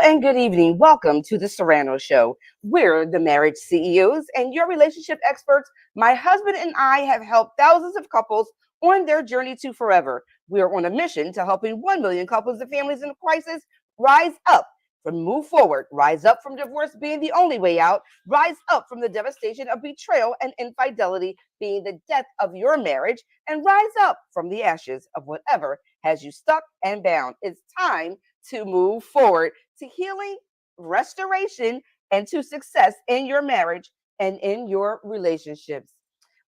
and good evening. Welcome to the Serrano Show. We're the marriage CEOs and your relationship experts. My husband and I have helped thousands of couples on their journey to forever. We are on a mission to helping 1 million couples and families in crisis rise up from move forward, rise up from divorce being the only way out, rise up from the devastation of betrayal and infidelity being the death of your marriage, and rise up from the ashes of whatever has you stuck and bound. It's time to move forward to healing, restoration, and to success in your marriage and in your relationships.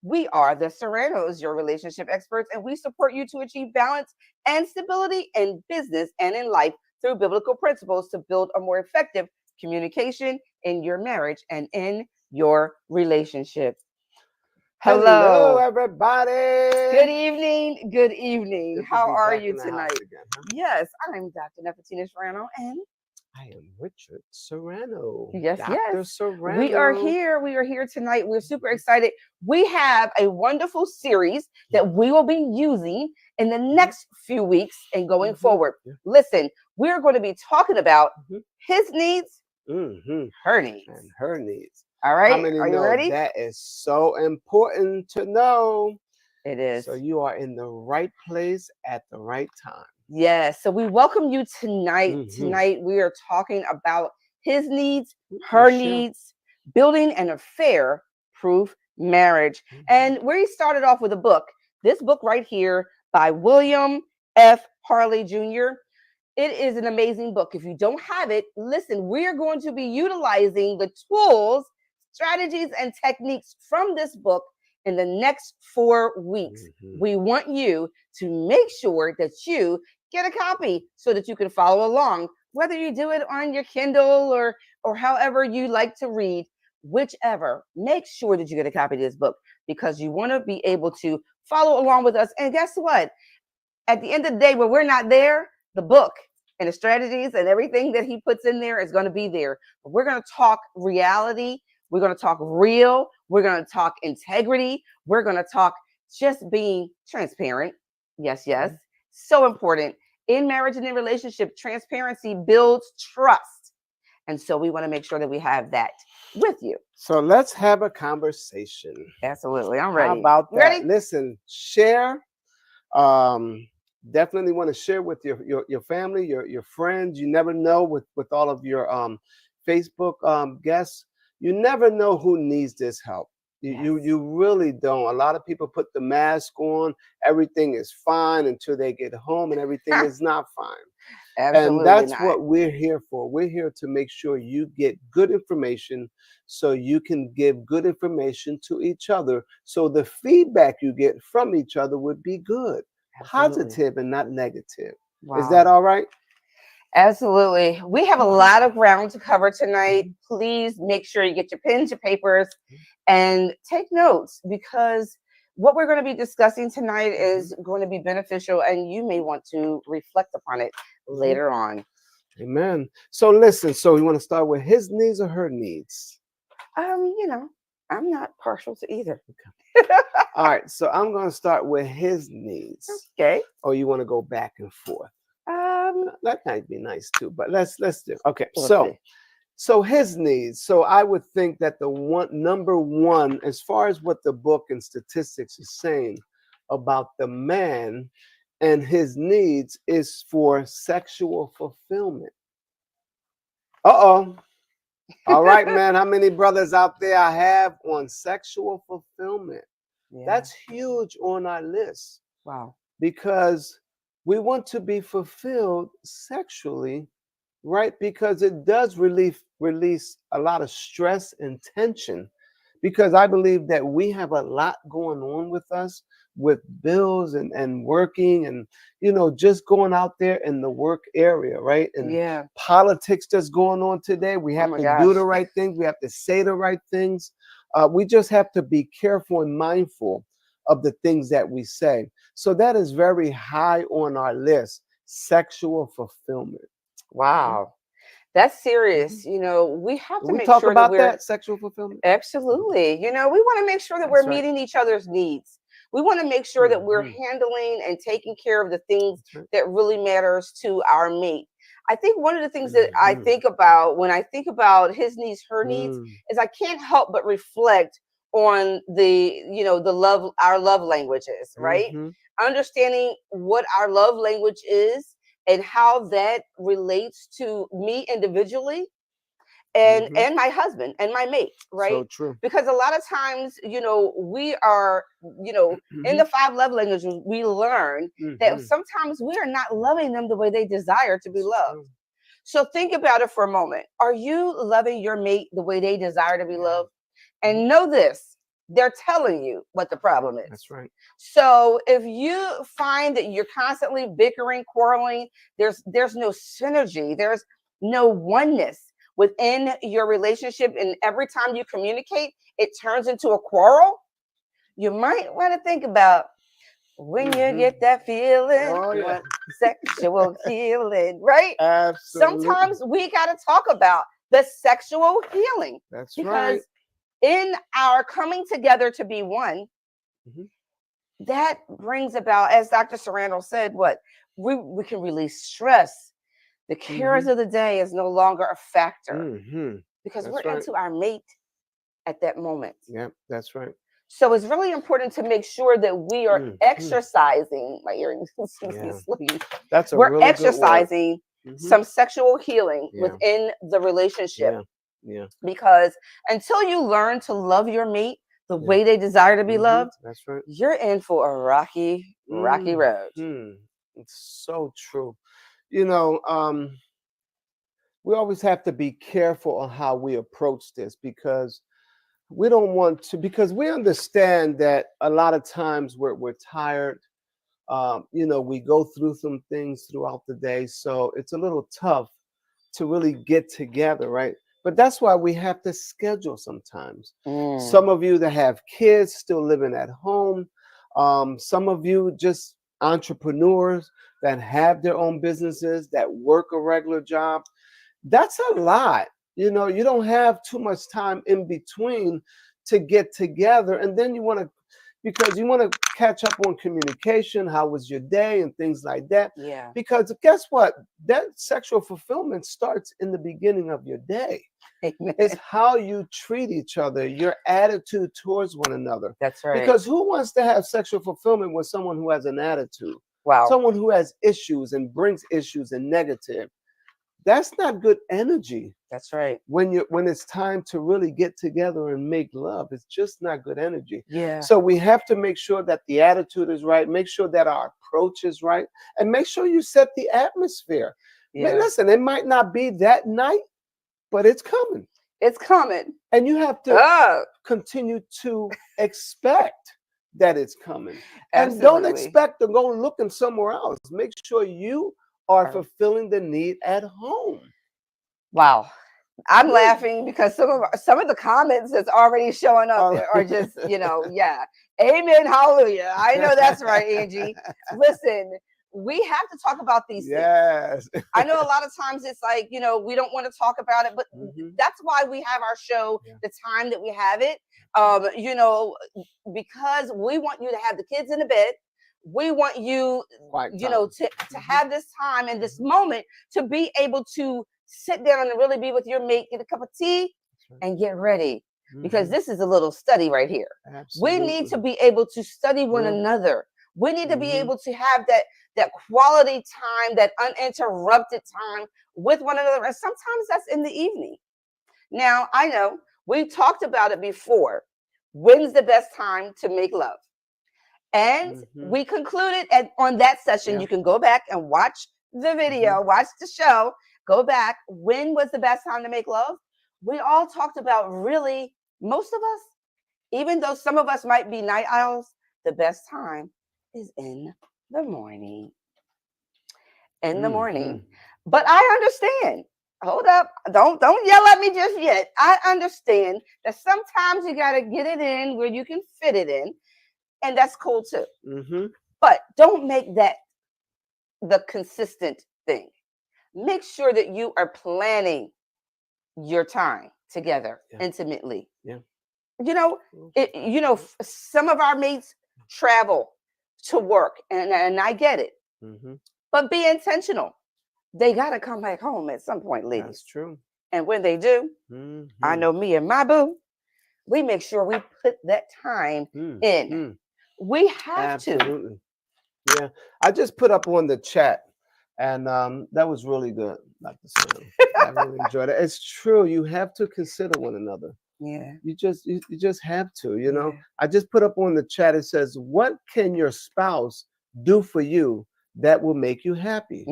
We are the Serranos, your relationship experts, and we support you to achieve balance and stability in business and in life through biblical principles to build a more effective communication in your marriage and in your relationship. Hello, everybody. Good evening. Good evening. Good to How be are back you in the tonight? house again, huh? Yes, I'm Dr. Nephetina Serrano, and I am Richard Serrano. yes, Dr. Serrano. we are here. We are here tonight. We're super excited. We have a wonderful series that we will be using in the next few weeks and going forward. Yeah. Listen, we're going to be talking about Mhm. his needs, her needs. And her needs. All How right, many are you know ready? that is so important to know? It is. So you are in the right place at the right time. Yes. So we welcome you tonight. Mhm. Tonight we are talking about his needs, her needs, building an affair-proof marriage. And we started off with a book. This book right here by William F. Harley Jr. It is an amazing book. If you don't have it, listen, we're going to be utilizing the tools, strategies, and techniques from this book in the next 4 weeks. We want you to make sure that you get a copy so that you can follow along, whether you do it on your Kindle or however you like to read, whichever. Make sure that you get a copy of this book because you want to be able to follow along with us. And guess what? At the end of the day, when we're not there, the book and the strategies and everything that he puts in there is going to be there. But we're going to talk reality. We're going to talk real. We're going to talk integrity. We're going to talk just being transparent. Yes. So important. In marriage and in relationship, transparency builds trust. And so we want to make sure that we have that with you. So let's have a conversation. Absolutely. I'm ready. How about that? Ready? Listen, share. Definitely want to share with your family, your friends. You never know with all of your Facebook guests. You never know who needs this help. You really don't. A lot of people put the mask on. Everything is fine until they get home, and everything is not fine. Absolutely and that's not. what we're here for. We're here to make sure you get good information so you can give good information to each other. So the feedback you get from each other would be good, positive, and not negative. Wow. Is that all right? Absolutely. We have a lot of ground to cover tonight. Please make sure you get your pens, your papers, and take notes because what we're going to be discussing tonight is going to be beneficial and you may want to reflect upon it later on. Amen. So listen, so you want to start with his needs or her needs? I'm not partial to either. All right, so I'm going to start with his needs. Okay. Or you want to go back and forth? That might be nice too, but let's do. Okay, so his needs. So I would think that number one, as far as what the book and statistics is saying about the man and his needs is for sexual fulfillment. All right, man. How many brothers out there I have on sexual fulfillment? Yeah. That's huge on our list. Wow. Because we want to be fulfilled sexually, right? Because it does release a lot of stress and tension. Because I believe that we have a lot going on with us with bills and working and, just going out there in the work area, right? And politics that's going on today. We have to do the right things. We have to say the right things. We just have to be careful and mindful of the things that we say. So that is very high on our list, sexual fulfillment. Wow. That's serious. We have to make talk sure about that sexual fulfillment. Absolutely. We want to make sure that we're meeting each other's needs. We want to make sure that we're handling and taking care of the things that really matters to our mate. I think one of the things that I think about when I think about his needs, her needs, is I can't help but reflect on our love languages, right? Understanding what our love language is and how that relates to me individually and my husband and my mate, right? So true. Because a lot of times, we are, in the 5 love languages, we learn that sometimes we are not loving them the way they desire to be loved. So think about it for a moment. Are you loving your mate the way they desire to be loved? And know this, they're telling you what the problem is. That's right. So if you find that you're constantly bickering, quarreling, there's no synergy, there's no oneness within your relationship, and every time you communicate, it turns into a quarrel, you might want to think about when you get that feeling, sexual healing, right? Absolutely. Sometimes we got to talk about the sexual healing. That's because right. in our coming together to be one, that brings about, as Dr. Serrano said, what we can release stress. The cares of the day is no longer a factor because That's we're into our mate at that moment. Yeah, that's right. So it's really important to make sure that we are exercising. My earrings. That's a we're really exercising some sexual healing within the relationship. Because until you learn to love your mate the way they desire to be loved, that's right, you're in for a rocky road. It's so true. We always have to be careful on how we approach this because we don't want to, because we understand that a lot of times we're tired. We go through some things throughout the day, so it's a little tough to really get together, right? But that's why we have to schedule sometimes. Some of you that have kids still living at home, some of you just entrepreneurs that have their own businesses, that work a regular job. That's a lot. You don't have too much time in between to get together. And then because you want to catch up on communication, how was your day and things like that. Yeah. Because guess what? That sexual fulfillment starts in the beginning of your day. Amen. It's how you treat each other, your attitude towards one another. That's right. Because who wants to have sexual fulfillment with someone who has an attitude? Wow. Someone who has issues and brings issues and negative. That's not good energy. That's right. When it's time to really get together and make love, it's just not good energy. Yeah. So we have to make sure that the attitude is right, make sure that our approach is right, and make sure you set the atmosphere. Yeah. Listen, it might not be that night, but it's coming. It's coming. And you have to continue to expect that it's coming. Absolutely. And don't expect to go looking somewhere else. Make sure you are fulfilling the need at home. Wow. I'm laughing because some of the comments that's already showing up are just, amen, hallelujah. I know that's right, Angie. Listen, we have to talk about these things. Yes. I know a lot of times it's like, we don't want to talk about it, but that's why we have our show, the time that we have it, because we want you to have the kids in the bed. We want you, to have this time and this moment to be able to sit down and really be with your mate, get a cup of tea, and get ready. Because this is a little study right here. Absolutely. We need to be able to study one another. We need to be able to have that quality time, that uninterrupted time with one another. And sometimes that's in the evening. Now, I know we've talked about it before. When's the best time to make love? And we concluded on that session. Yeah. You can go back and watch the video, watch the show, go back. When was the best time to make love? We all talked about, really, most of us, even though some of us might be night owls, the best time is in the morning. In the morning. But I understand. Hold up. Don't yell at me just yet. I understand that sometimes you got to get it in where you can fit it in. And that's cool too. But don't make that the consistent thing. Make sure that you are planning your time together intimately. Yeah. Some of our mates travel to work, and I get it. But be intentional. they got to come back home at some point, ladies. That's true. And when they do, I know me and my boo, we make sure we put that time in. We have Absolutely. Yeah. I just put up on the chat, and that was really good, Dr. Serrano. I really enjoyed it. It's true. You have to consider one another. Yeah. You just have to, you know. I just put up on the chat, it says, what can your spouse do for you that will make you happy?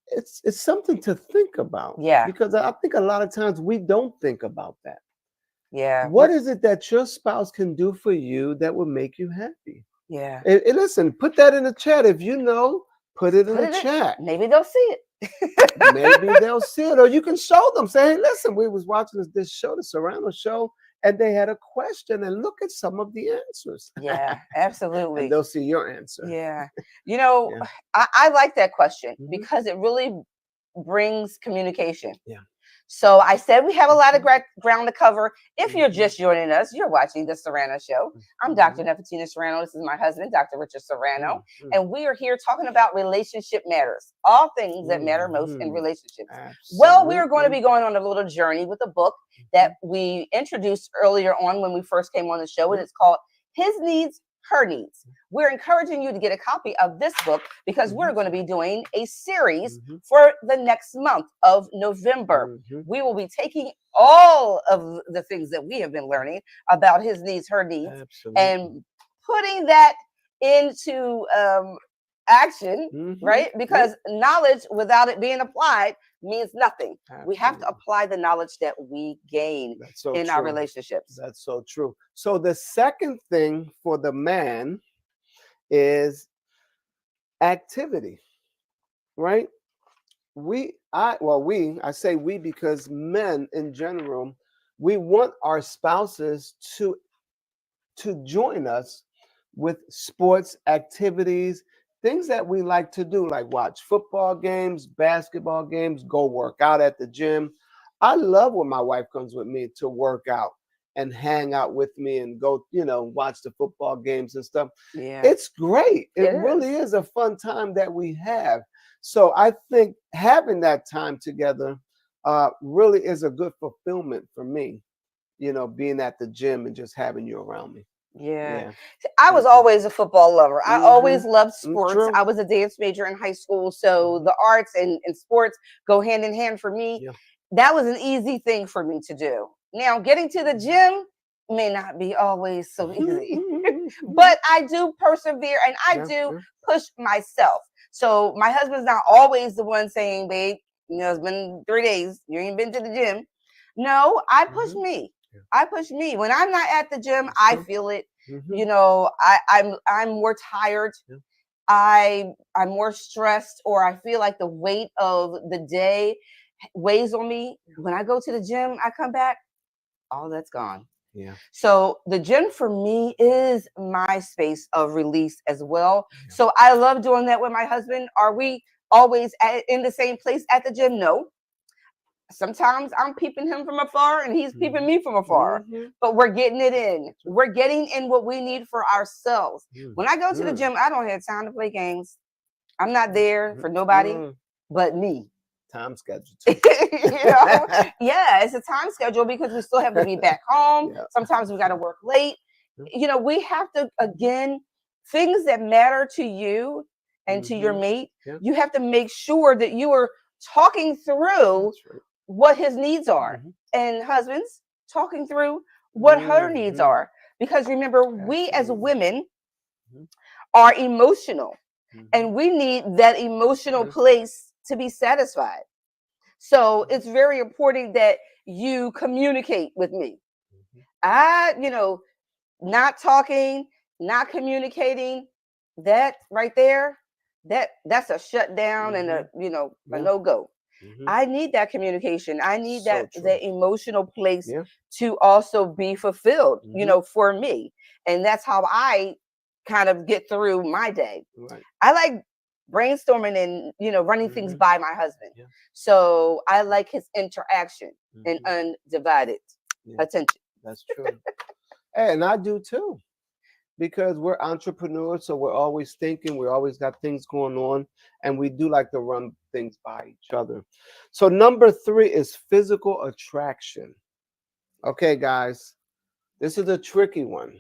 It's something to think about. Yeah. Because I think a lot of times we don't think about that. Yeah. What is it that your spouse can do for you that will make you happy? Yeah. And listen, put that in the chat. If you know, put it in the chat. Maybe they'll see it. Maybe they'll see it, or you can show them. Say, hey, listen, we was watching this show, the Serrano show, and they had a question, and look at some of the answers. Yeah, absolutely. And they'll see your answer. Yeah. You know, I like that question because it really brings communication. Yeah. So I said we have a lot of ground to cover. If you're just joining us, you're watching the Serrano Show. I'm Dr. Nephetina Serrano. This is my husband, Dr. Richard Serrano. And we are here talking about relationship matters, all things that matter most in relationships. Absolutely. Well, we are going to be going on a little journey with a book that we introduced earlier on when we first came on the show, and it's called His Needs, Her Needs. We're encouraging you to get a copy of this book because we're going to be doing a series for the next month of November. We will be taking all of the things that we have been learning about his needs, her needs, and putting that into action, right? Because knowledge without it being applied means nothing. We have to apply the knowledge that we gain in our relationships. That's so true. So the second thing for the man is activity, right? I say we because men in general, we want our spouses to join us with sports activities, things that we like to do, like watch football games, basketball games, go work out at the gym. I love when my wife comes with me to work out and hang out with me and go, watch the football games and stuff. Yeah. It's great. It really is a fun time that we have. So I think having that time together really is a good fulfillment for me, being at the gym and just having you around me. Yeah. I was always a football lover. I always loved sports. True. I was a dance major in high school. So the arts and sports go hand in hand for me. Yeah. That was an easy thing for me to do. Now, getting to the gym may not be always so easy, but I do persevere and I do push myself. So my husband's not always the one saying, babe, it's been 3 days. You ain't been to the gym. No, I push me. I push me. When I'm not at the gym, I feel it. I'm more tired. I'm more stressed, or I feel like the weight of the day weighs on me. When I go to the gym, I come back, all that's gone. Yeah. So the gym for me is my space of release as well. Yeah. So I love doing that with my husband. Are we always in the same place at the gym? No. Sometimes I'm peeping him from afar and he's peeping me from afar, but we're getting it in. We're getting in what we need for ourselves. When I go to the gym, I don't have time to play games. I'm not there for nobody but me. Time schedule. Yeah, it's a time schedule because we still have to be back home. Yeah. Sometimes we got to work late. We have to, again, things that matter to you and to your mate, you have to make sure that you are talking through what his needs are, and husbands talking through what her needs are. Because remember, we as women are emotional, and we need that emotional place to be satisfied. So it's very important that you communicate with me. Not talking, not communicating, that right there, that's a shutdown and a no-go. I need that communication. I need that emotional place to also be fulfilled, for me. And that's how I kind of get through my day. Right. I like brainstorming and, running things by my husband. Yeah. So I like his interaction and undivided attention. That's true. And I do too. because we're entrepreneurs, so we're always thinking, we always got things going on, and we do like to run things by each other. So number 3 is physical attraction. Okay, guys, this is a tricky one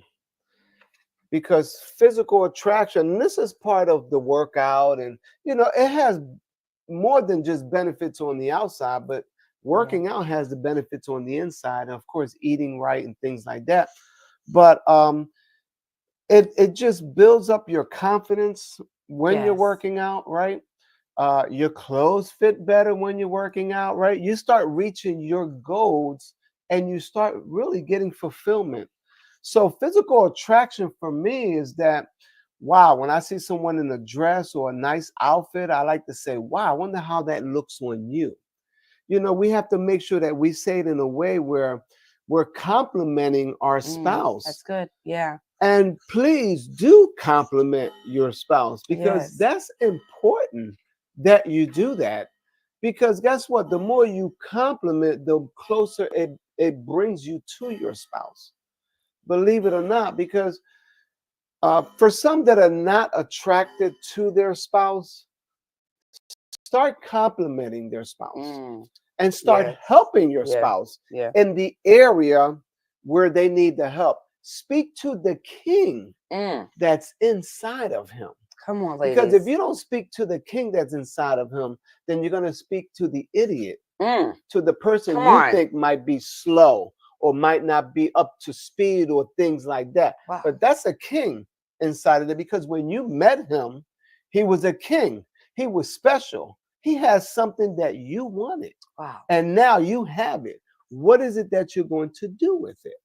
because physical attraction, and this is part of the workout, and it has more than just benefits on the outside, but working out has the benefits on the inside, and of course eating right and things like that. But it just builds up your confidence when you're working out, right? Your clothes fit better when you're working out, right? You start reaching your goals and you start really getting fulfillment. So physical attraction for me is that, wow, when I see someone in a dress or a nice outfit, I like to say, wow, I wonder how that looks on you. We have to make sure that we say it in a way where we're complimenting our spouse. That's good. Yeah. And please do compliment your spouse, because that's important that you do that. Because guess what? The more you compliment, the closer it brings you to your spouse. Believe it or not, because for some that are not attracted to their spouse, start complimenting their spouse and start helping your spouse in the area where they need the help. Speak to the king that's inside of him. Come on, ladies. Because if you don't speak to the king that's inside of him, then you're going to speak to the idiot, to the person you think might be slow or might not be up to speed or things like that. Wow. But that's a king inside of it, because when you met him, he was a king. He was special. He has something that you wanted. Wow. And now you have it. What is it that you're going to do with it?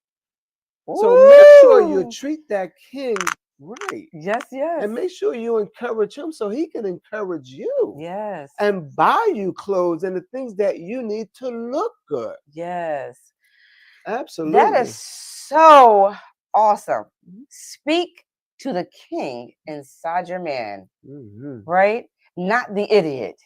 Ooh. So make sure you treat that king right. Yes, yes. And make sure you encourage him so he can encourage you. Yes. And buy you clothes and the things that you need to look good. Yes. Absolutely. That is so awesome. Speak to the king inside your man, right? Not the idiot.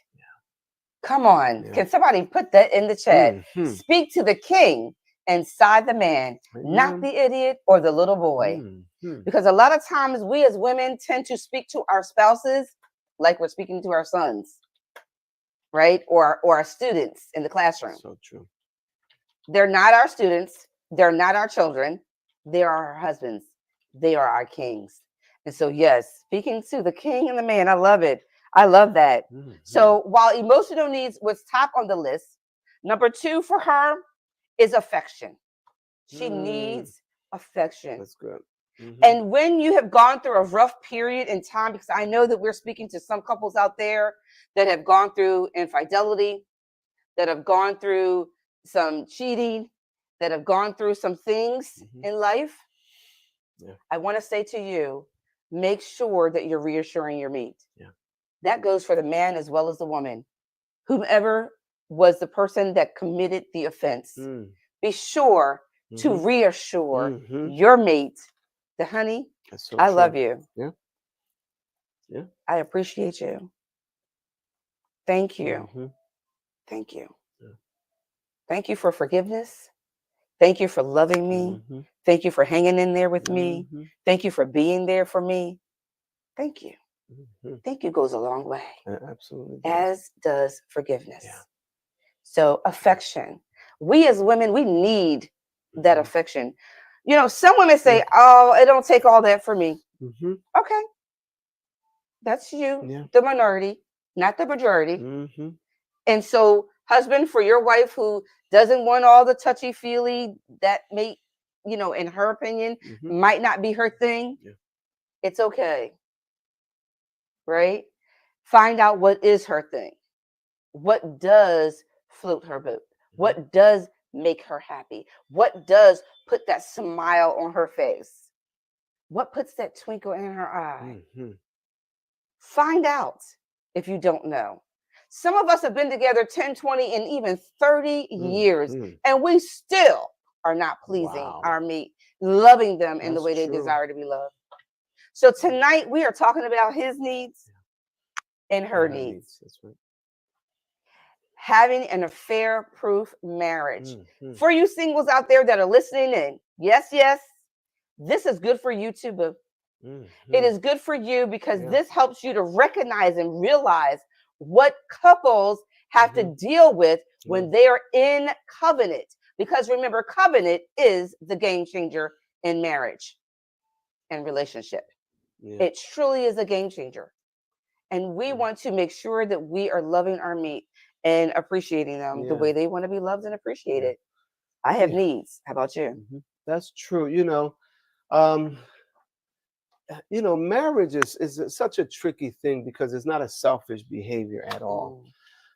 Come on. Can somebody put that in the chat? Speak to the king inside the man, not the idiot or the little boy. Because a lot of times we as women tend to speak to our spouses like we're speaking to our sons, right? Or our students in the classroom. So true. They're not our students. They're not our children. They are our husbands. They are our kings. And so, yes, speaking to the king and the man, I love it. I love that. So while emotional needs was top on the list, number 2 for her is affection. She needs affection. That's good. And when you have gone through a rough period in time, because I know that we're speaking to some couples out there that have gone through infidelity, that have gone through some cheating, that have gone through some things in life, I want to say to you, make sure that you're reassuring your mate. That goes for the man as well as the woman. Whomever was the person that committed the offense, be sure to reassure your mate that, honey, I love you. Yeah. I appreciate you. Thank you. Thank you. Thank you for forgiveness. Thank you for loving me. Thank you for hanging in there with me. Thank you for being there for me. Thank you. Thank you goes a long way. Absolutely. As does forgiveness. So affection. We as women, we need that affection. Some women say, oh, it don't take all that for me. Okay. That's you, the minority, not the majority. And so, husband, for your wife who doesn't want all the touchy-feely that may, in her opinion, might not be her thing, it's okay. Right? Find out what is her thing. What does float her boat? What does make her happy? What does put that smile on her face? What puts that twinkle in her eye? Find out if you don't know. Some of us have been together 10, 20, and even 30 years, and we still are not pleasing our mate, loving them in the way they desire to be loved. So tonight we are talking about his needs and her needs. That's right. Having an affair-proof marriage. For you singles out there that are listening in, yes, this is good for you too, boo. It is good for you because Yeah. this helps you to recognize and realize what couples have to deal with when they are in covenant. Because remember, covenant is the game changer in marriage and relationship. Yeah. It truly is a game changer. And we want to make sure that we are loving our mate and appreciating them the Yeah. way they want to be loved and appreciated. I have Yeah. needs. How about you? That's true. Marriage is such a tricky thing because it's not a selfish behavior at all.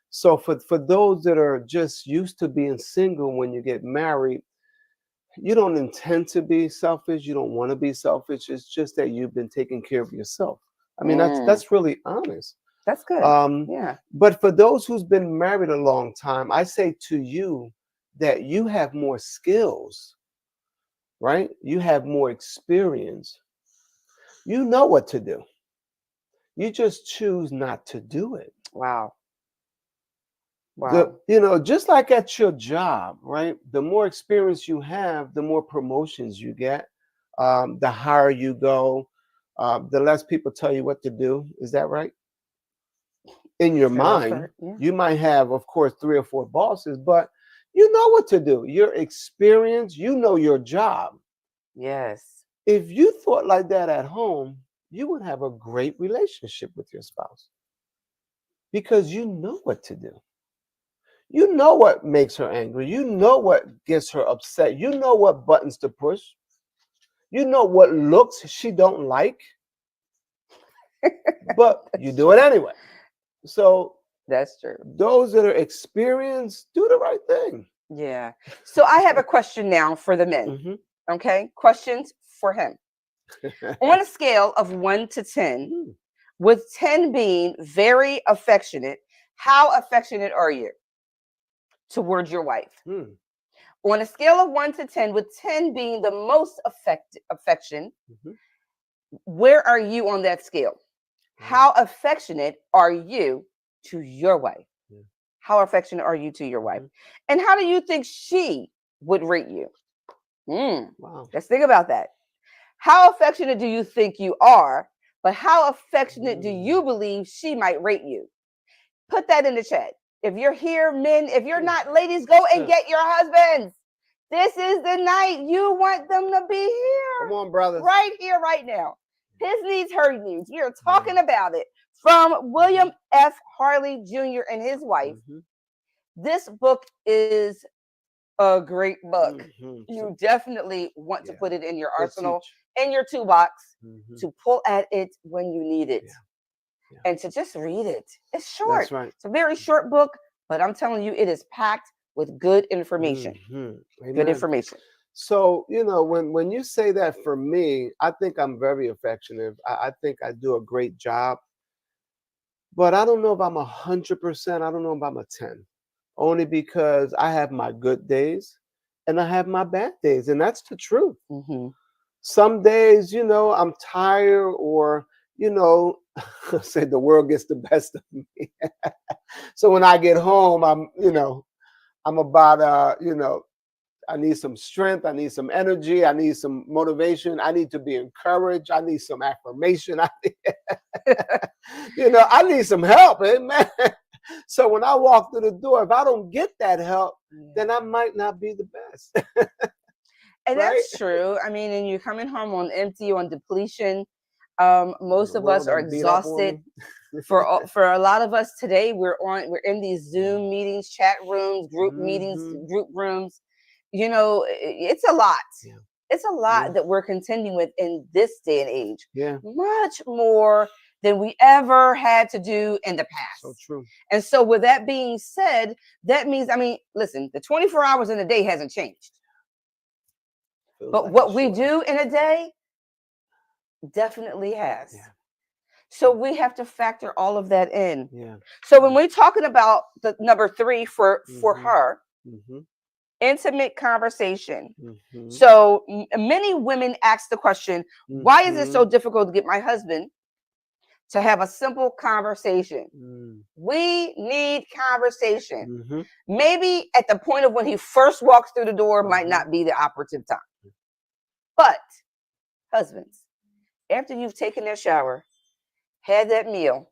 So for those that are just used to being single, when you get married, you don't intend to be selfish. You don't want to be selfish. It's just that you've been taking care of yourself. I mean, that's really honest. That's good. Yeah. But for those who's been married a long time, I say to you that you have more skills, right? You have more experience. You know what to do. You just choose not to do it. Wow. Wow. Just like at your job, right? The more experience you have, the more promotions you get, the higher you go, the less people tell you what to do. Is that right? In your mind, you might have, of course, 3 or 4 bosses, but you know what to do. Your experience, you know your job. Yes. If you thought like that at home, you would have a great relationship with your spouse because you know what to do. You know what makes her angry. You know what gets her upset. You know what buttons to push. You know what looks she don't like. But you do it anyway. So that's true. Those that are experienced, do the right thing. Yeah. So I have a question now for the men. Okay. Questions for him. On a scale of 1 to 10, with 10 being very affectionate, how affectionate are you towards your wife? On a scale of 1 to 10, with 10 being the most affection, where are you on that scale? How affectionate are you to your wife? How affectionate are you to your wife? And how do you think she would rate you? Wow. Let's think about that. How affectionate do you think you are? But how affectionate do you believe she might rate you? Put that in the chat. If you're here, men, if you're not, ladies, go and get your husbands. This is the night you want them to be here. Come on, brothers. Right here, right now. His needs, her needs. We are talking about it from William F. Harley Jr. and his wife. This book is a great book. You definitely want to put it in your arsenal, in your toolbox, to pull at it when you need it. And to just read it. It's short. That's right. It's a very short book, but I'm telling you, it is packed with good information. Good information. So, when you say that, for me, I think I'm very affectionate. I think I do a great job. But I don't know if I'm 100%. I don't know if I'm a 10. Only because I have my good days and I have my bad days. And that's the truth. Some days, I'm tired, or, say the world gets the best of me. So when I get home, I'm about, I need some strength. I need some energy. I need some motivation. I need to be encouraged. I need some affirmation. I need some help, amen. So when I walk through the door, if I don't get that help, then I might not be the best. And that's true. I mean, and you're coming home on empty, on depletion. Most of us are exhausted. For a lot of us today, we're in these Zoom meetings, chat rooms, group meetings, group rooms. It's a lot. It's a lot that we're contending with in this day and age. Much more than we ever had to do in the past. So true. And so with that being said, that means, listen, the 24 hours in a day hasn't changed. But what we do in a day definitely has. So we have to factor all of that in. So when we're talking about the number 3 for her, intimate conversation. So many women ask the question, why is it so difficult to get my husband to have a simple conversation? We need conversation. Maybe at the point of when he first walks through the door might not be the operative time. But husbands, after you've taken that shower, had that meal,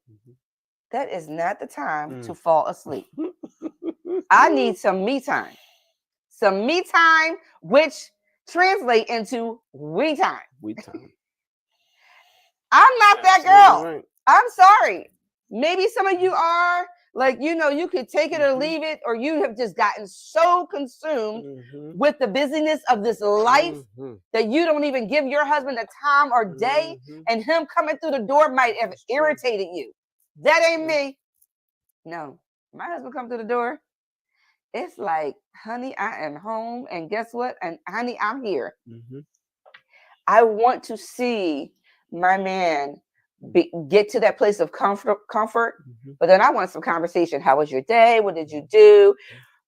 that is not the time to fall asleep. I need some me time. Some me time, which translate into we time. We time. I'm not that girl. Right. I'm sorry. Maybe some of you are. Like, you could take it or leave it, or you have just gotten so consumed with the busyness of this life that you don't even give your husband a time or day, and him coming through the door might have irritated you. That ain't me. No, my husband come through the door. It's like, honey, I am home, and guess what? And honey, I'm here. I want to see my man get to that place of comfort, but then I want some conversation. How was your day? What did you do?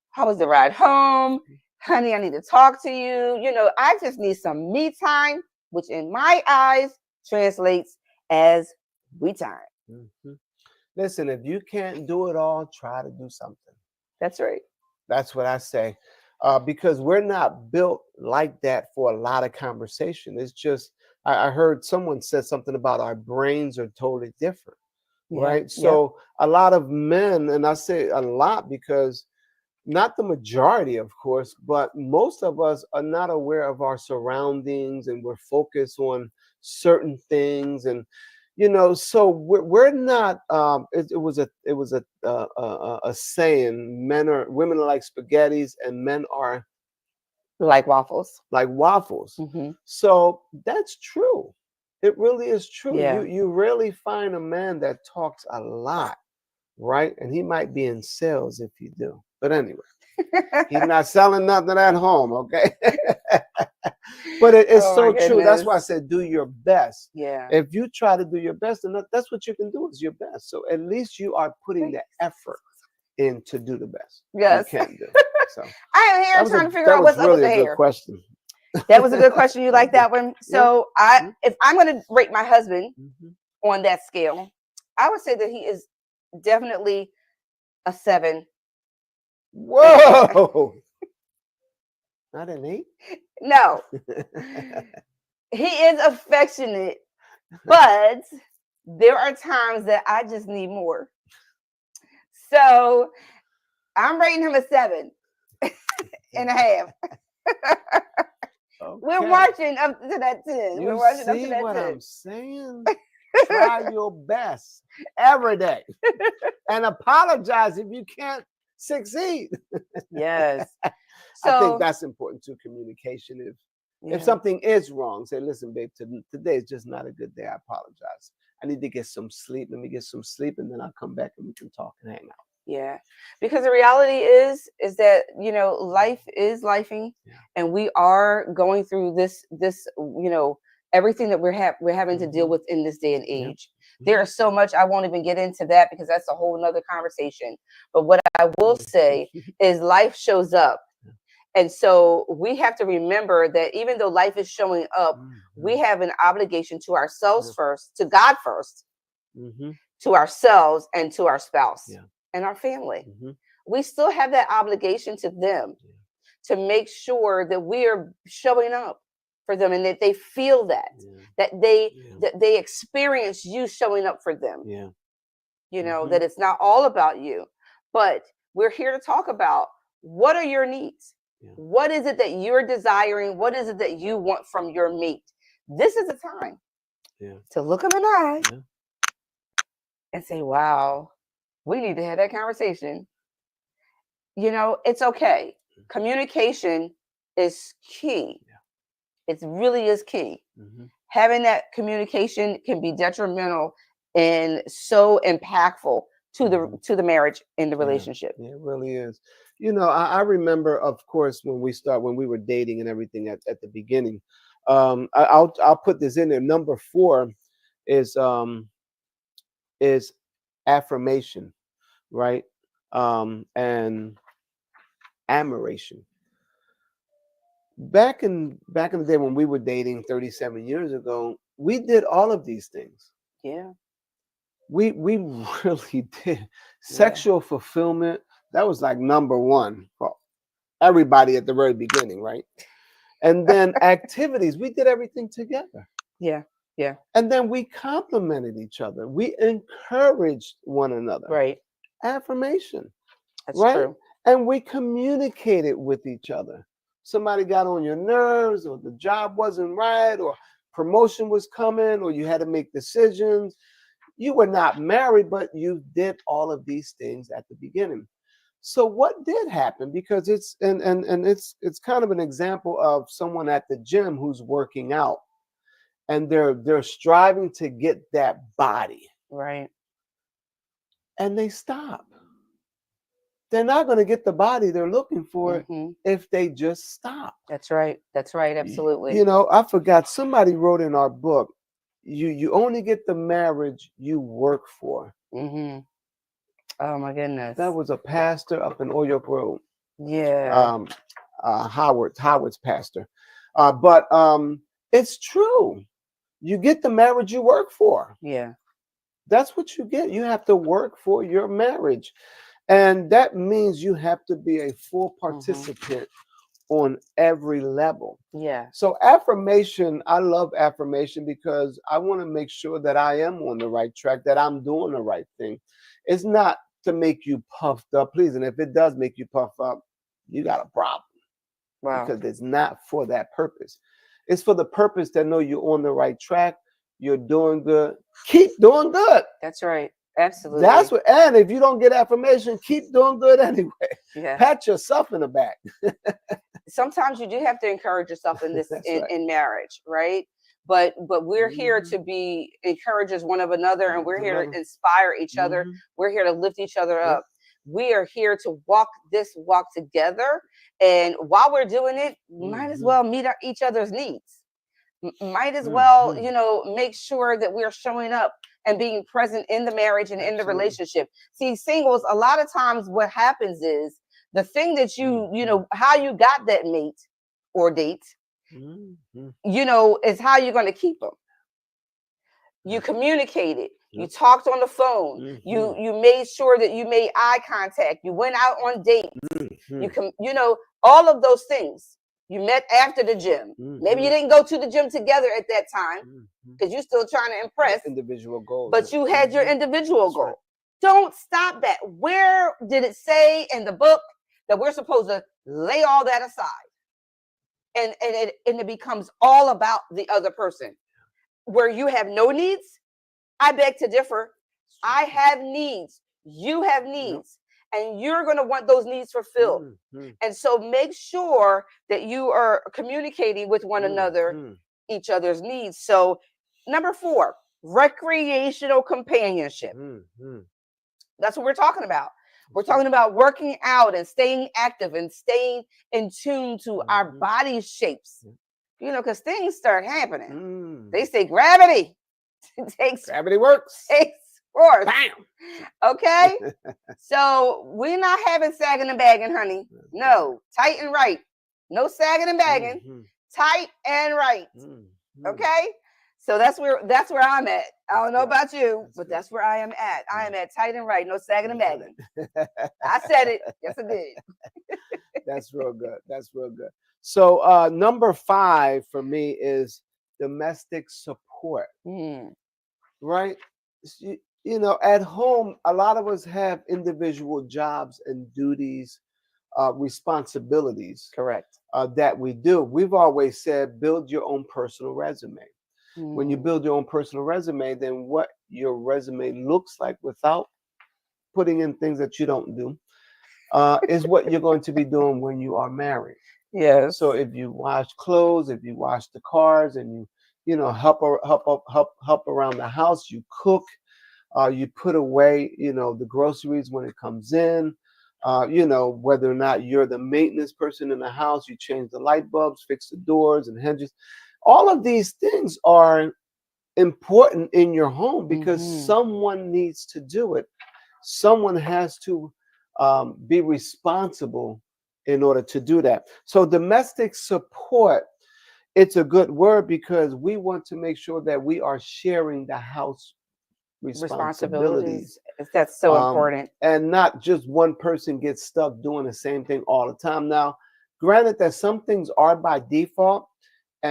How was the ride home? Honey, I need to talk to you. I just need some me time, which in my eyes translates as we time. Listen, if you can't do it all, try to do something. That's right. That's what I say. Because we're not built like that for a lot of conversation. It's just, I heard someone said something about our brains are totally different, right? So a lot of men, and I say a lot because not the majority, of course, but most of us are not aware of our surroundings, and we're focused on certain things, and so we're not. It was a saying: women are like spaghettis, and men are like waffles. Like waffles. So that's true. It really is true. Yeah. You rarely find a man that talks a lot, right? And he might be in sales if you do. But anyway, he's not selling nothing at home, okay? But it's so true. That's why I said do your best. Yeah. If you try to do your best, and that's what you can do, is your best. So at least you are putting the effort in to do the best. Yes. You can do. So I am here trying to figure out what's up with the hair. Good question. That was a good question. You like that one? So if I'm going to rate my husband on that scale, I would say that he is definitely a 7. Whoa. Not an 8? No. He is affectionate, but there are times that I just need more. So I'm rating him a 7.5. Okay. We're marching up to that 10. We're marching up to that 10. I'm saying? Try your best every day. And apologize if you can't succeed. Yes. So I think that's important too, communication. If something is wrong, say, listen, babe, today is just not a good day. I apologize. I need to get some sleep. Let me get some sleep, and then I'll come back and we can talk and hang out. Yeah, because the reality is that life is lifing, and we are going through this everything that we're having to deal with in this day and age. There is so much. I won't even get into that because that's a whole nother conversation. But what I will say is life shows up. And so we have to remember that even though life is showing up, we have an obligation to ourselves first, to God first, to ourselves, and to our spouse and our family. We still have that obligation to them to make sure that we are showing up for them, and that they feel that they experience you showing up for them. That it's not all about you, but we're here to talk about what are your needs. What is it that you're desiring? What is it that you want from your mate? This is the time to look them in the eye and say, wow, we need to have that conversation. It's okay. Communication is key. It really is key. Having that communication can be detrimental and so impactful to the marriage and the relationship. Yeah, it really is. I remember, of course, when we were dating and everything at the beginning. I'll put this in there. Number 4 is affirmation, right? And admiration. Back in the day when we were dating 37 years ago, we did all of these things. Yeah. We really did. Sexual fulfillment, that was like number 1 for everybody at the very beginning, right? And then activities, we did everything together. Yeah. Yeah. And then we complimented each other. We encouraged one another. Right. Affirmation, That's right? true. And we communicated with each other. Somebody got on your nerves, or the job wasn't right, or promotion was coming, or you had to make decisions. You were not married, but you did all of these things at the beginning. So what did happen? Because it's kind of an example of someone at the gym who's working out, and they're striving to get that body, Right. and they stop. They're not going to get the body they're looking for Hmm. if they just stop. That's right. That's right. Absolutely. You know, I forgot, somebody wrote in our book, you only get the marriage you work for. Hmm. Oh my goodness. That was a pastor up in Oyo Road. Yeah. Howard's pastor. But it's true. You get the marriage you work for. Yeah. That's what you get. You have to work for your marriage. And that means you have to be a full participant on every level. Yeah. So affirmation, I love affirmation because I want to make sure that I am on the right track, that I'm doing the right thing. It's not to make you puffed up, please. And if it does make you puff up, you got a problem. Wow. Because it's not for that purpose. It's for the purpose that know you're on the right track, you're doing good. Keep doing good. That's right. Absolutely. That's what, and if you don't get affirmation, keep doing good anyway. Yeah. Pat yourself in the back. Sometimes you do have to encourage yourself in this That's right. in marriage, right? But we're here to be encouragers one of another, and we're here to inspire each other. We're here to lift each other up. We are here to walk this walk together, and while we're doing it, might as well meet each other's needs. Might as well, you know, make sure that we're showing up and being present in the marriage and in the relationship. See, singles, a lot of times what happens is the thing that you know, how you got that mate or date, you know, is how you're going to keep them. You communicated. You talked on the phone. You made sure that you made eye contact. You went out on dates. You know, all of those things. You met after the gym. Maybe you didn't go to the gym together at that time because you're still trying to impress. Individual goals. But you had your individual goal. Right. Don't stop that. Where did it say in the book that we're supposed to lay all that aside? And it becomes all about the other person. Where you have no needs, I beg to differ. I have needs. You have needs. And you're going to want those needs fulfilled. And so make sure that you are communicating with one another, each other's needs. So number 4, recreational companionship. That's what we're talking about. We're talking about working out and staying active and staying in tune to our body shapes. You know, because things start happening. They say gravity gravity works. Takes force. Bam. Okay. So we're not having sagging and bagging, honey. No, tight and right. No sagging and bagging. Tight and right. Okay. So that's where I'm at. I don't know about you, but that's where I am at. I am at tight and right. No sagging and bagging. I said it. Yes, I did. That's real good. That's real good. So number 5 for me is domestic support. Right? You know, at home, a lot of us have individual jobs and duties, responsibilities. Correct. That we do. We've always said, build your own personal resume. When you build your own personal resume, then what your resume looks like without putting in things that you don't do is what you're going to be doing when you are married. Yes. So if you wash clothes, if you wash the cars, and you know, help around the house, you cook, you put away, you know, the groceries when it comes in, you know, whether or not you're the maintenance person in the house, you change the light bulbs, fix the doors and hinges. All of these things are important in your home because someone needs to do it. Someone has to be responsible in order to do that. So domestic support, it's a good word because we want to make sure that we are sharing the house responsibilities. That's so important. And not just one person gets stuck doing the same thing all the time. Now, granted that some things are by default,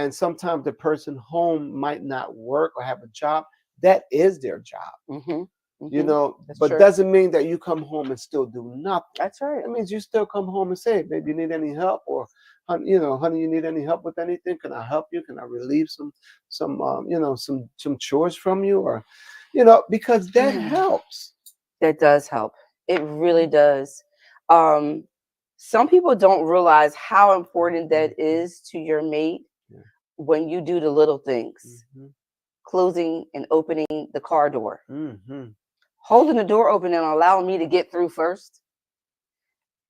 and sometimes the person home might not work or have a job. That is their job. You know, That's but true. doesn't mean that you come home and still do nothing. That's right. That means you still come home and say, babe, you need any help? Or, you know, honey, you need any help with anything? Can I help you? Can I relieve some you know, some chores from you? Or, you know, because that helps. That does help. It really does. Some people don't realize how important that is to your mate when you do the little things. Closing and opening the car door. Holding the door open and allowing me to get through first.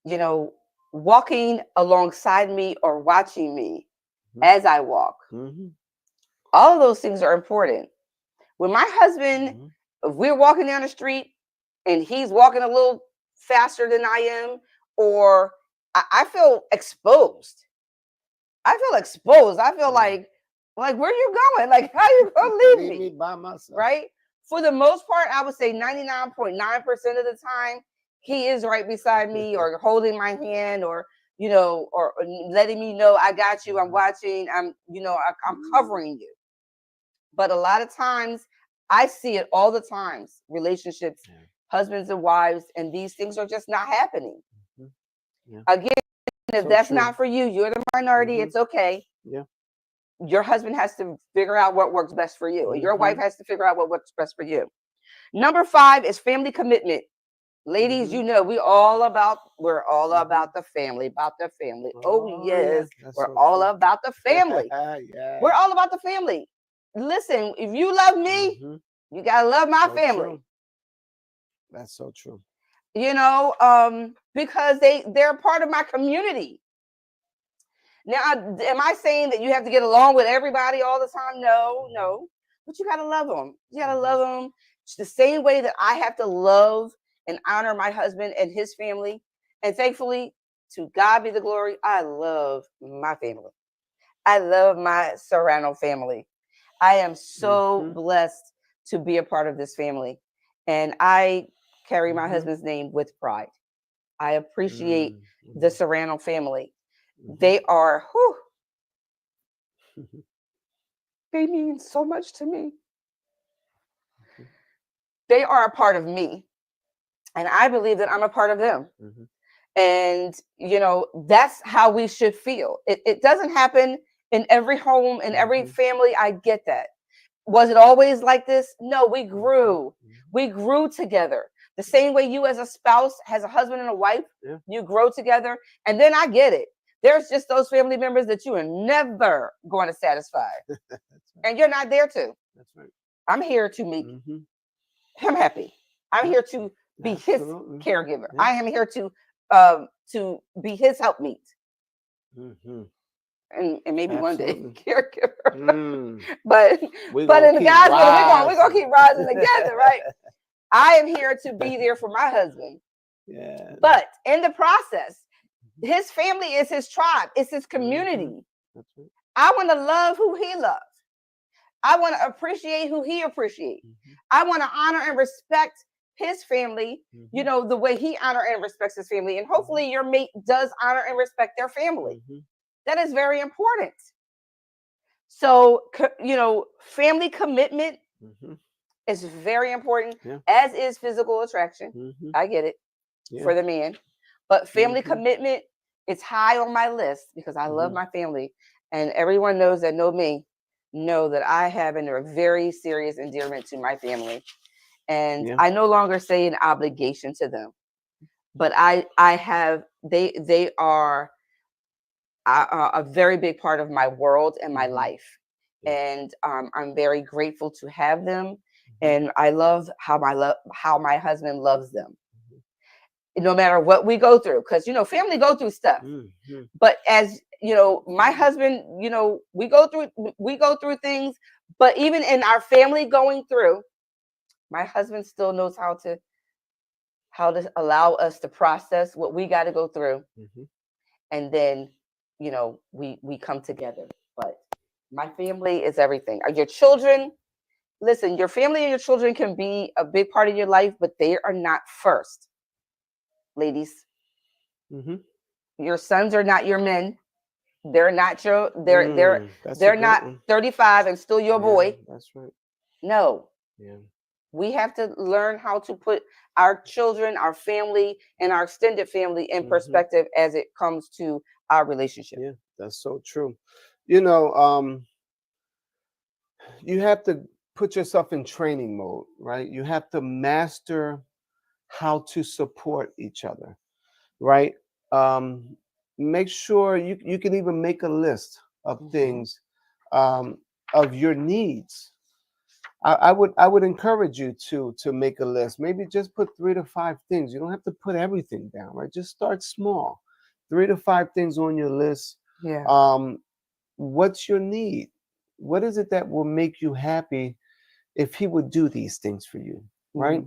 You know, walking alongside me or watching me as I walk. All of those things are important. When my husband, if we're walking down the street and he's walking a little faster than I am, or I feel exposed. I feel like where you going? Like, how you gonna leave me by myself? Right? For the most part, I would say 99.9% of the time, he is right beside me or holding my hand or, you know, or letting me know I got you, I'm watching, I'm covering you. But a lot of times I see it all the times, relationships, husbands and wives, and these things are just not happening. Again, if that's not for you, you're the minority, it's okay. Your husband has to figure out what works best for you. And your wife has to figure out what works best for you. Number 5 is family commitment. Ladies, you know, we're all about the family, Oh yes, we're all about the family. We're all about the family. Listen, if you love me, you gotta love my family. True. That's so true. You know, because they're part of my community. Now, am I saying that you have to get along with everybody all the time? No. But you got to love them. You got to love them the same way that I have to love and honor my husband and his family. And thankfully, to God be the glory, I love my family. I love my Serrano family. I am so blessed to be a part of this family. And I carry my husband's name with pride. I appreciate the Serrano family. They are, they mean so much to me. They are a part of me. And I believe that I'm a part of them. And, you know, that's how we should feel. It doesn't happen in every home, in every family. I get that. Was it always like this? No, we grew. We grew together. The same way you as a spouse has a husband and a wife, you grow together. And then I get it. There's just those family members that you are never going to satisfy. And you're not there to. That's right. I'm here to make him happy. I'm here to be his caregiver. I am here to be his helpmeet. And maybe one day caregiver. But in the God's will, we're gonna keep rising together, right? I am here to be there for my husband. But in the process, his family is his tribe, it's his community. I want to love who he loves. I want to appreciate who he appreciates. I want to honor and respect his family, you know, the way he honor and respects his family. And hopefully your mate does honor and respect their family. That is very important. So, you know, family commitment is very important, as is physical attraction. I get it for the man. But family commitment is high on my list because I love my family. And everyone knows that know me, know that I have a very serious endearment to my family. And I no longer say an obligation to them. But I have, they are a very big part of my world and my life. And I'm very grateful to have them. And I love how my husband loves them. No matter what we go through, because, you know, family go through stuff. But as, you know, my husband, you know, we go through things, but even in our family going through, my husband still knows how to allow us to process what we got to go through. And then, you know, we come together. But my family is everything. Your children, listen, your family and your children can be a big part of your life, but they are not first. Ladies, your sons are not your men. They're not your That's a they're good not one. 35 and still your Yeah, boy. that's right. No. Yeah. We have to learn how to put our children, our family, and our extended family in perspective as it comes to our relationship. Yeah, that's so true. You know, you have to put yourself in training mode, right? You have to master how to support each other, right? Um, Make sure you can even make a list of things, um, of your needs. I would encourage you to make a list. Maybe just put 3 to 5 things. You don't have to put everything down, right? Just start small. 3 to 5 things on your list. Yeah. What's your need? What is it that will make you happy if he would do these things for you, right?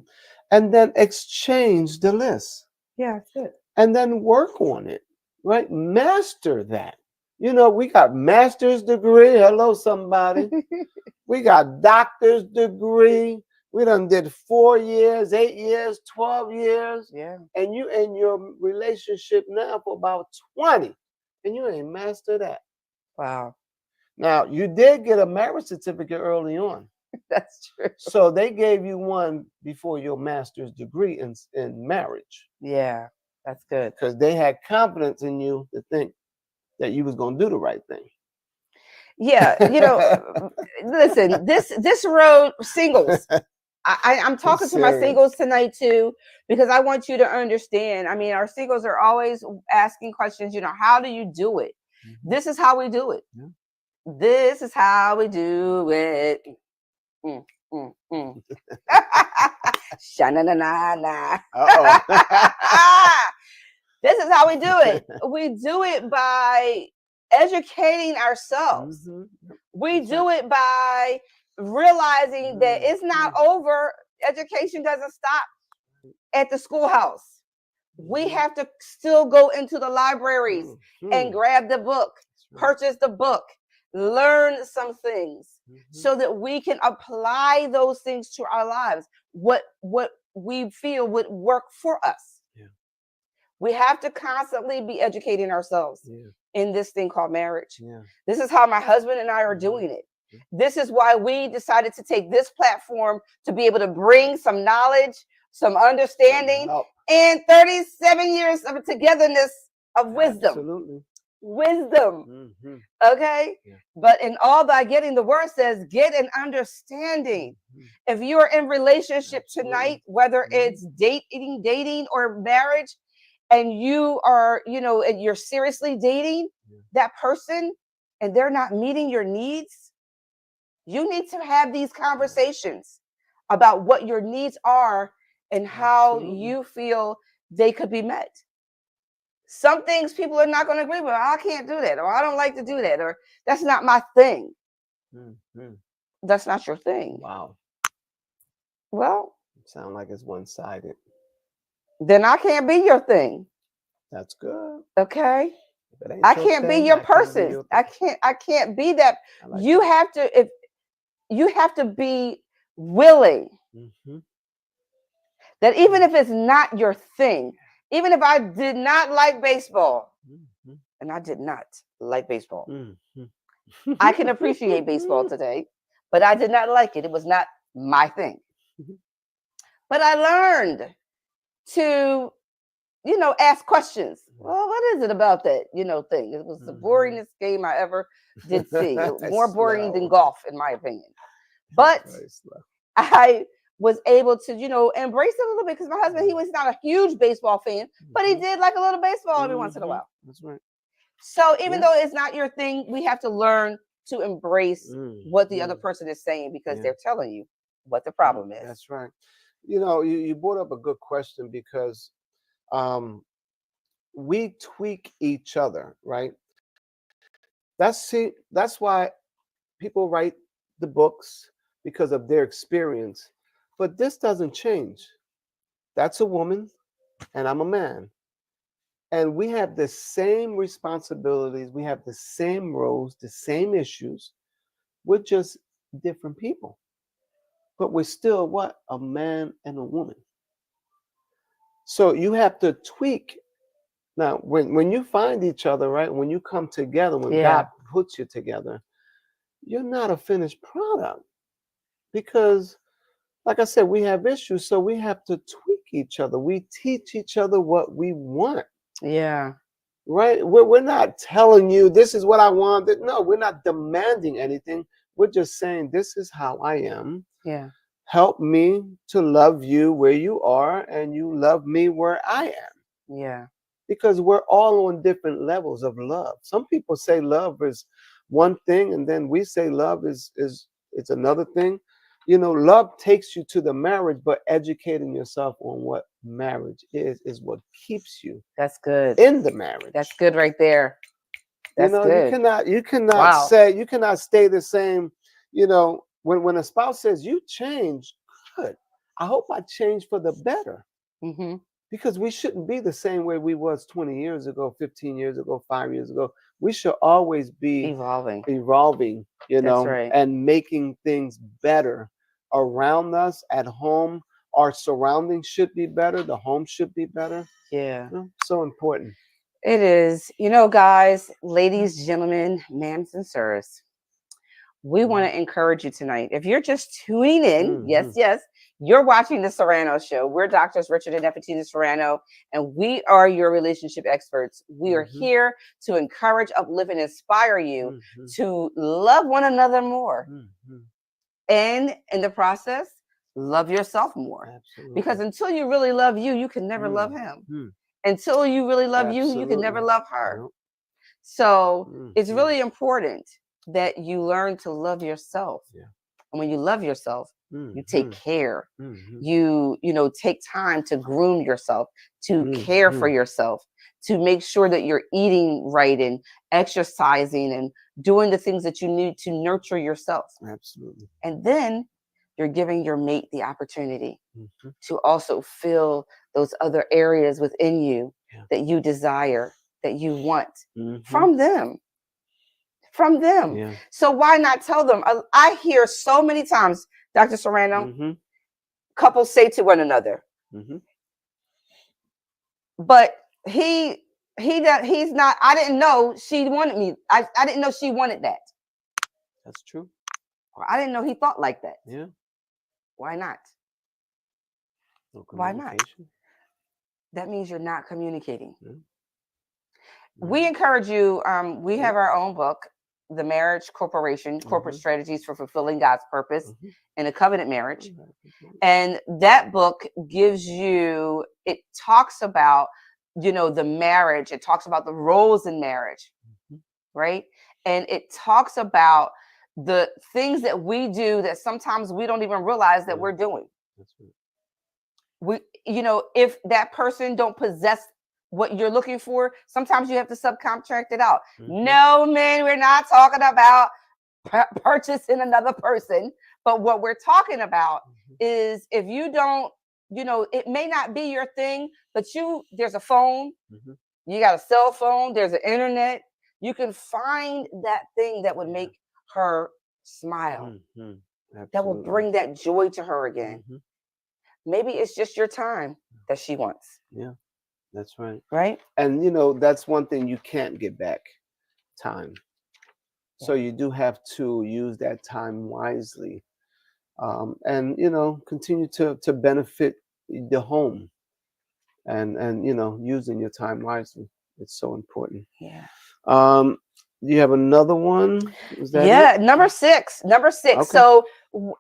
And then exchange the list Yeah, that's it. and then work on it, right? Master that. You know, we got master's degree. Hello, somebody. We got doctor's degree. We done did 4 years, 8 years, 12 years. Yeah. And you in your relationship now for about 20. And you ain't mastered that. Wow. Now, you did get a marriage certificate early on. That's true. So they gave you one before your master's degree in marriage. Yeah, that's good. Because they had confidence in you to think that you was going to do the right thing. Yeah, listen, this road, singles. I'm talking to my singles tonight too, because I want you to understand. I mean, our singles are always asking questions, how do you do it? This is how we do it. Yeah. This is how we do it. Sha-na-na-na-na. This is how we do it. We do it by educating ourselves. We do it by realizing that it's not over. Education doesn't stop at the schoolhouse. We have to still go into the libraries and grab the book, purchase the book, learn some things so that we can apply those things to our lives. What we feel would work for us. Yeah. We have to constantly be educating ourselves in this thing called marriage. Yeah. This is how my husband and I are doing it. This is why we decided to take this platform to be able to bring some knowledge, some understanding, and 37 years of togetherness of wisdom. Absolutely. Wisdom. Okay? Yeah. But in all thy getting, the word says, get an understanding. If you're in relationship tonight, whether it's dating or marriage, and you are, and you're seriously dating that person and they're not meeting your needs, you need to have these conversations about what your needs are and how you feel they could be met. Some things people are not going to agree with. I can't do that, or I don't like to do that, or that's not my thing. That's not your thing. Wow. Well, sound like it's one-sided. Then I can't be your thing. That's good. Okay. I can't be your person. I can't be that. You have to be willing that even if it's not your thing, even if I did not like baseball, and I did not like baseball, I can appreciate baseball today, but I did not like it. It was not my thing. But I learned to, ask questions. Well, what is it about that, thing? It was the boringest game I ever did see. More boring than golf, in my opinion. But I was able to, embrace it a little bit because my husband, he was not a huge baseball fan, but he did like a little baseball every once in a while. That's right. So even though it's not your thing, we have to learn to embrace what the other person is saying because they're telling you what the problem is. That's right. You brought up a good question because we tweak each other, right? That's why people write the books because of their experience. But this doesn't change. That's a woman and I'm a man. And we have the same responsibilities. We have the same roles, the same issues. We're just different people. But we're still what? A man and a woman. So you have to tweak Now, when you find each other, right? When you come together, when Yeah. God puts you together, you're not a finished product because, like I said, we have issues, so we have to tweak each other. We teach each other what we want, Yeah. right? We're not telling you this is what I want. No, we're not demanding anything. We're just saying this is how I am. Yeah. Help me to love you where you are, and you love me where I am. Yeah. Because we're all on different levels of love. Some people say love is one thing, and then we say love is it's another thing. You know, love takes you to the marriage, but educating yourself on what marriage is what keeps you That's good. in the marriage. That's good right there. You That's know, good. you cannot Wow. say, you cannot stay the same. You know, when a spouse says you change, good. I hope I change for the better. Mm-hmm. Because we shouldn't be the same way we was 20 years ago, 15 years ago, 5 years ago. We should always be Evolving. evolving, you That's know, right. and making things better around us at home. Our surroundings should be better. The home should be better. Yeah. You know, so important. It is. You know, guys, ladies, gentlemen, ma'ams, and sirs, we want to encourage you tonight. If you're just tuning in, Mhm. yes, you're watching the Serrano show. We're Doctors Richard and Nephetina Serrano, and we are your relationship experts. We are Mhm. here to encourage, uplift, and inspire you Mhm. to love one another more. Mhm. And in the process, love yourself more. Because Absolutely. until you really love you, you can never love him. Mhm. Until you really love you, you can never Absolutely. love her. Yep. So it's Mhm. really important that you learn to love yourself. Yeah. And when you love yourself, you take Mhm. care. Mhm. You take time to groom yourself, to care for Mhm. yourself, to make sure that you're eating right and exercising and doing the things that you need to nurture yourself. Absolutely. And then you're giving your mate the opportunity Mhm. to also fill those other areas within you Yeah. that you desire, that you want Mhm. from them. From them. Yeah. So why not tell them? I hear so many times, Dr. Serrano, Mhm. couples say to one another, Mhm. but he's not, I didn't know she wanted me. I didn't know she wanted that. That's true. Or I didn't know he thought like that. Yeah. Why not? No Why not? communication. That means you're not communicating. Yeah. We Mhm. encourage you. We Yeah. have our own book, The Marriage Corporation: Corporate Mhm. Strategies for Fulfilling God's Purpose Mhm. in a Covenant Marriage. Mhm. And that book gives you, it talks about, the marriage. It talks about the roles in marriage, Mhm. right? And it talks about the things that we do that sometimes we don't even realize that Yeah. we're doing. That's right. If that person don't possess what you're looking for, sometimes you have to subcontract it out. Mhm. No, man, we're not talking about purchasing another person, but what we're talking about Mhm. is if you don't, it may not be your thing, but there's a phone, Mhm. you got a cell phone, there's an internet, you can find that thing that would Yeah. make her smile, Mhm. that will Absolutely. bring that joy to her again. Mhm. Maybe it's just your time that she wants, Yeah. That's right. right? And that's one thing you can't get back, time. So Yeah. you do have to use that time wisely, and continue to benefit the home, and using your time wisely. It's so important. Yeah. Um, do you have another one? Is that it? Yeah, number six. Okay. So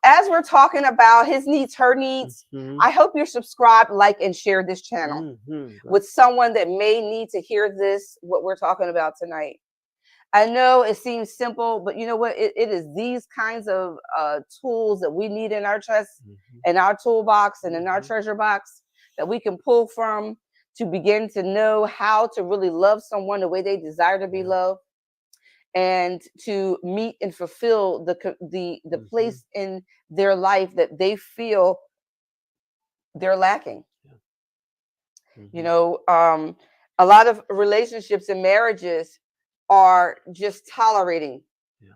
as we're talking about his needs, her needs, Hmm. I hope you're subscribed, like, and share this channel Hmm. with someone that may need to hear this, what we're talking about tonight. I know it seems simple, but you know what? It is these kinds of tools that we need in our chest, Hmm. in our toolbox, and in our Hmm. treasure box that we can pull from to begin to know how to really love someone the way they desire to be Yeah. loved, and to meet and fulfill the Hmm. place in their life that they feel they're lacking. Yeah. You Hmm. know, a lot of relationships and marriages are just tolerating. Yeah.